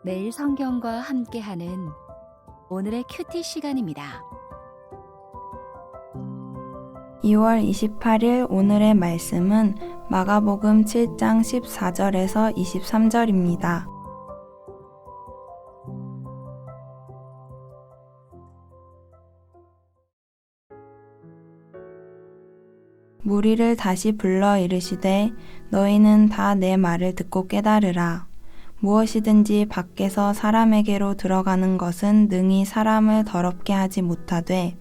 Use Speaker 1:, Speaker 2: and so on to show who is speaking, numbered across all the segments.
Speaker 1: 매일 성경과 함께하는 오늘의 큐티 시간입니다.
Speaker 2: 2월 28일 오늘의 말씀은 마가복음 7장 14절에서 23절입니다. 무리를 다시 불러 이르시되 너희는 다 내 말을 듣고 깨달으라. 무엇이든지 밖에서 사람에게로 들어가는 것은 능히 사람을 더럽게 하지 못하되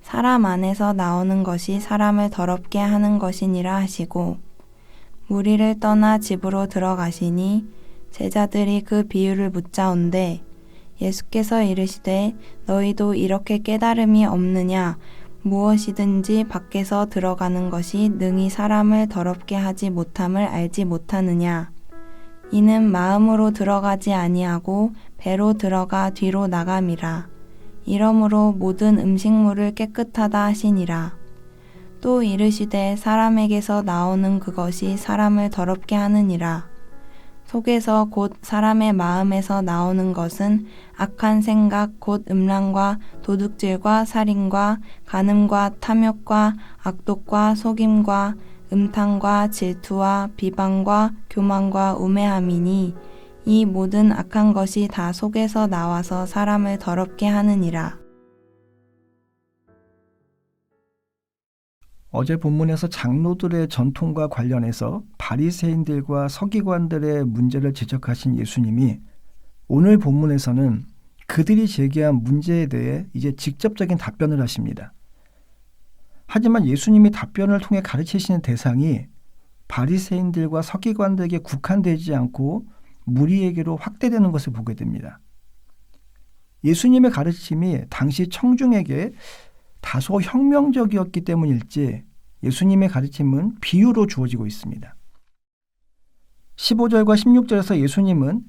Speaker 2: 사람 안에서 나오는 것이 사람을 더럽게 하는 것이니라 하시고 무리를 떠나 집으로 들어가시니 제자들이 그 비유를 묻자온대 예수께서 이르시되 너희도 이렇게 깨달음이 없느냐 무엇이든지 밖에서 들어가는 것이 능히 사람을 더럽게 하지 못함을 알지 못하느냐 이는 마음으로 들어가지 아니하고 배로 들어가 뒤로 나감이라 이러므로 모든 음식물을 깨끗하다 하시니라. 또 이르시되 사람에게서 나오는 그것이 사람을 더럽게 하느니라. 속에서 곧 사람의 마음에서 나오는 것은 악한 생각 곧 음란과 도둑질과 살인과 간음과 탐욕과 악독과 속임과 음탕과 질투와 비방과 교만과 우매함이니 이 모든 악한 것이 다 속에서 나와서 사람을 더럽게 하느니라.
Speaker 3: 어제 본문에서 장로들의 전통과 관련해서 바리새인들과 서기관들의 문제를 지적하신 예수님이 오늘 본문에서는 그들이 제기한 문제에 대해 이제 직접적인 답변을 하십니다. 하지만 예수님이 답변을 통해 가르치시는 대상이 바리새인들과 서기관들에게 국한되지 않고 무리에게로 확대되는 것을 보게 됩니다. 예수님의 가르침이 당시 청중에게 다소 혁명적이었기 때문일지 예수님의 가르침은 비유로 주어지고 있습니다. 15절과 16절에서 예수님은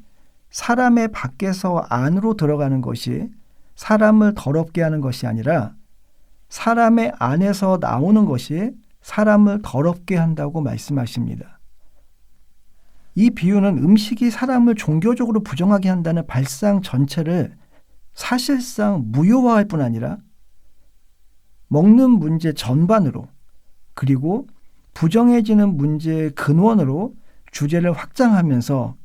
Speaker 3: 사람의 밖에서 안으로 들어가는 것이 사람을 더럽게 하는 것이 아니라 사람의 안에서 나오는 것이 사람을 더럽게 한다고 말씀하십니다. 이 비유는 음식이 사람을 종교적으로 부정하게 한다는 발상 전체를 사실상 무효화할 뿐 아니라 먹는 문제 전반으로 그리고 부정해지는 문제의 근원으로 주제를 확장하면서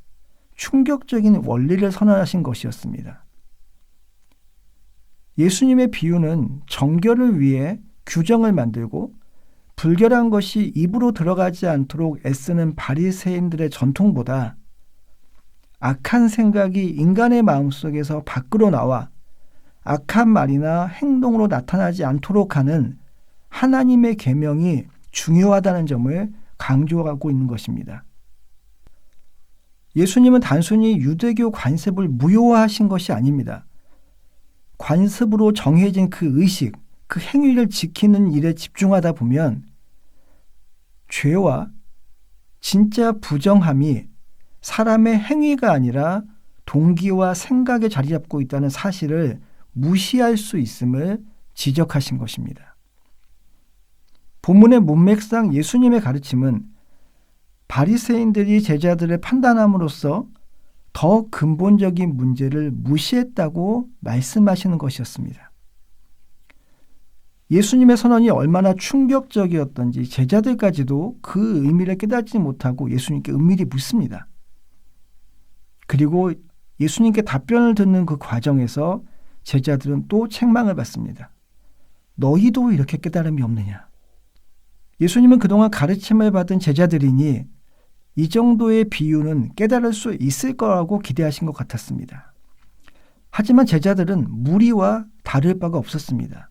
Speaker 3: 충격적인 원리를 선언하신 것이었습니다. 예수님의 비유는 정결을 위해 규정을 만들고 불결한 것이 입으로 들어가지 않도록 애쓰는 바리새인들의 전통보다 악한 생각이 인간의 마음속에서 밖으로 나와 악한 말이나 행동으로 나타나지 않도록 하는 하나님의 계명이 중요하다는 점을 강조하고 있는 것입니다. 예수님은 단순히 유대교 관습을 무효화하신 것이 아닙니다. 관습으로 정해진 그 의식, 그 행위를 지키는 일에 집중하다 보면 죄와 진짜 부정함이 사람의 행위가 아니라 동기와 생각에 자리 잡고 있다는 사실을 무시할 수 있음을 지적하신 것입니다. 본문의 문맥상 예수님의 가르침은 바리새인들이 제자들을 판단함으로써 더 근본적인 문제를 무시했다고 말씀하시는 것이었습니다. 예수님의 선언이 얼마나 충격적이었던지 제자들까지도 그 의미를 깨닫지 못하고 예수님께 은밀히 묻습니다. 그리고 예수님께 답변을 듣는 그 과정에서 제자들은 또 책망을 받습니다. 너희도 이렇게 깨달음이 없느냐? 예수님은 그동안 가르침을 받은 제자들이니 이 정도의 비유는 깨달을 수 있을 거라고 기대하신 것 같았습니다. 하지만 제자들은 무리와 다를 바가 없었습니다.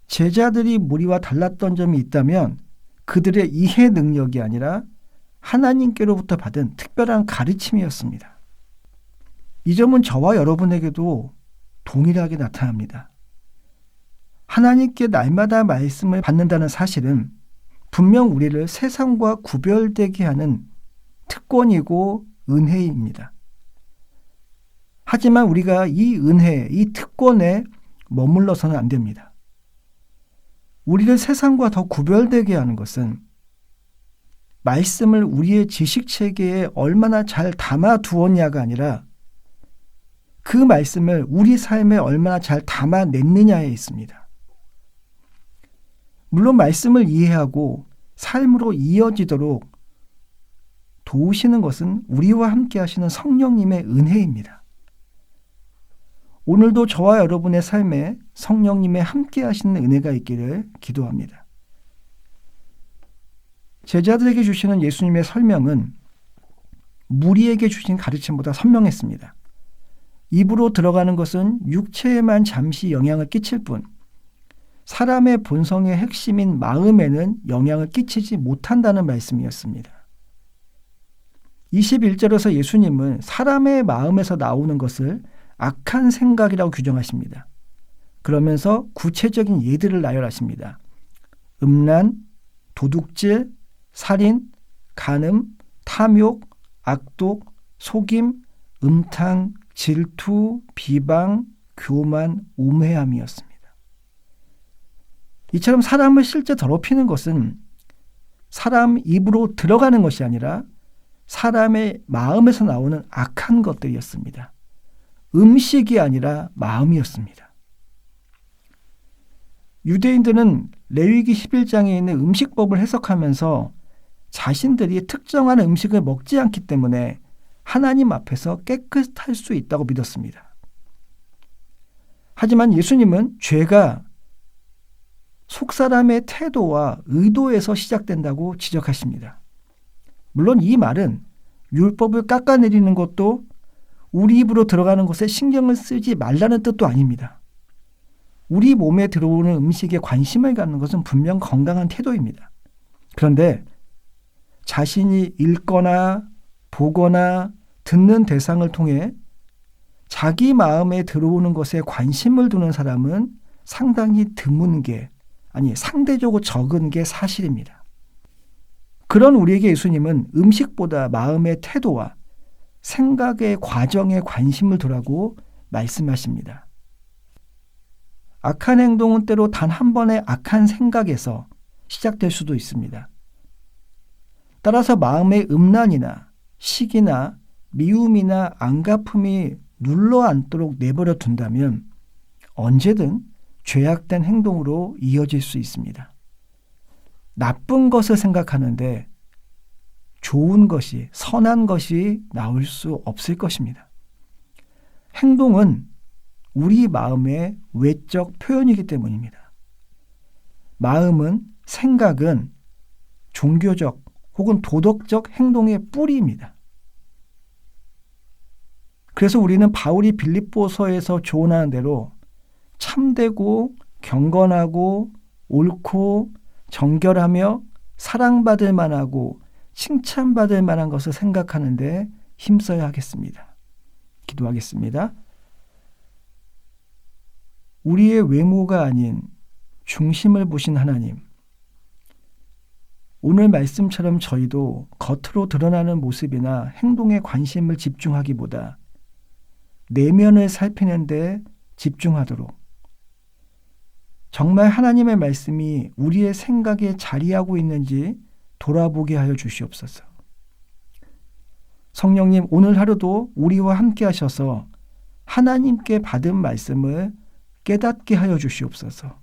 Speaker 3: 제자들이 무리와 달랐던 점이 있다면 그들의 이해 능력이 아니라 하나님께로부터 받은 특별한 가르침이었습니다. 이 점은 저와 여러분에게도 동일하게 나타납니다. 하나님께 날마다 말씀을 받는다는 사실은 분명 우리를 세상과 구별되게 하는 특권이고 은혜입니다. 하지만 우리가 이 은혜, 이 특권에 머물러서는 안 됩니다. 우리를 세상과 더 구별되게 하는 것은 말씀을 우리의 지식체계에 얼마나 잘 담아두었냐가 아니라 그 말씀을 우리 삶에 얼마나 잘 담아냈느냐에 있습니다. 물론 말씀을 이해하고 삶으로 이어지도록 도우시는 것은 우리와 함께 하시는 성령님의 은혜입니다. 오늘도 저와 여러분의 삶에 성령님의 함께 하시는 은혜가 있기를 기도합니다. 제자들에게 주시는 예수님의 설명은 무리에게 주신 가르침보다 선명했습니다. 입으로 들어가는 것은 육체에만 잠시 영향을 끼칠 뿐 사람의 본성의 핵심인 마음에는 영향을 끼치지 못한다는 말씀이었습니다. 21절에서 예수님은 사람의 마음에서 나오는 것을 악한 생각이라고 규정하십니다. 그러면서 구체적인 예들을 나열하십니다. 음란, 도둑질, 살인, 간음, 탐욕, 악독, 속임, 음탕, 질투, 비방, 교만, 우매함이었습니다. 이처럼 사람을 실제 더럽히는 것은 사람 입으로 들어가는 것이 아니라 사람의 마음에서 나오는 악한 것들이었습니다. 음식이 아니라 마음이었습니다. 유대인들은 레위기 11장에 있는 음식법을 해석하면서 자신들이 특정한 음식을 먹지 않기 때문에 하나님 앞에서 깨끗할 수 있다고 믿었습니다. 하지만 예수님은 죄가 속사람의 태도와 의도에서 시작된다고 지적하십니다. 물론 이 말은 율법을 깎아내리는 것도 우리 입으로 들어가는 것에 신경을 쓰지 말라는 뜻도 아닙니다. 우리 몸에 들어오는 음식에 관심을 갖는 것은 분명 건강한 태도입니다. 그런데 자신이 읽거나 보거나 듣는 대상을 통해 자기 마음에 들어오는 것에 관심을 두는 사람은 상당히 드문 게, 아니 상대적으로 적은 게 사실입니다. 그런 우리에게 예수님은 음식보다 마음의 태도와 생각의 과정에 관심을 두라고 말씀하십니다. 악한 행동은 때로 단 한 번의 악한 생각에서 시작될 수도 있습니다. 따라서 마음의 음란이나 시기나 미움이나 안갚음이 눌러앉도록 내버려 둔다면 언제든 죄악된 행동으로 이어질 수 있습니다. 나쁜 것을 생각하는데 좋은 것이, 선한 것이 나올 수 없을 것입니다. 행동은 우리 마음의 외적 표현이기 때문입니다. 마음은, 생각은 종교적 혹은 도덕적 행동의 뿌리입니다. 그래서 우리는 바울이 빌립보서에서 조언하는 대로 참되고 경건하고 옳고 정결하며 사랑받을 만하고 칭찬받을 만한 것을 생각하는데 힘써야 하겠습니다. 기도하겠습니다. 우리의 외모가 아닌 중심을 보신 하나님, 오늘 말씀처럼 저희도 겉으로 드러나는 모습이나 행동에 관심을 집중하기보다 내면을 살피는 데 집중하도록, 정말 하나님의 말씀이 우리의 생각에 자리하고 있는지 돌아보게 하여 주시옵소서. 성령님, 오늘 하루도 우리와 함께 하셔서 하나님께 받은 말씀을 깨닫게 하여 주시옵소서.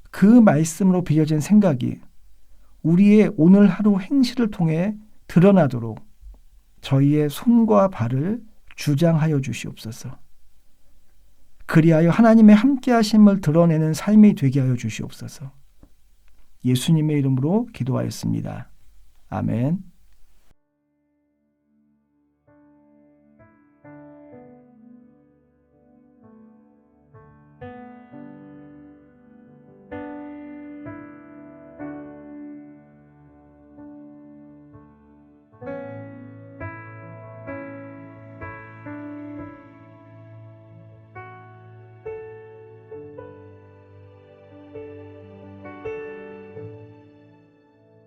Speaker 3: 그 말씀으로 빚어진 생각이 우리의 오늘 하루 행실을 통해 드러나도록 저희의 손과 발을 주장하여 주시옵소서. 그리하여 하나님의 함께하심을 드러내는 삶이 되게 하여 주시옵소서. 예수님의 이름으로 기도하였습니다. 아멘.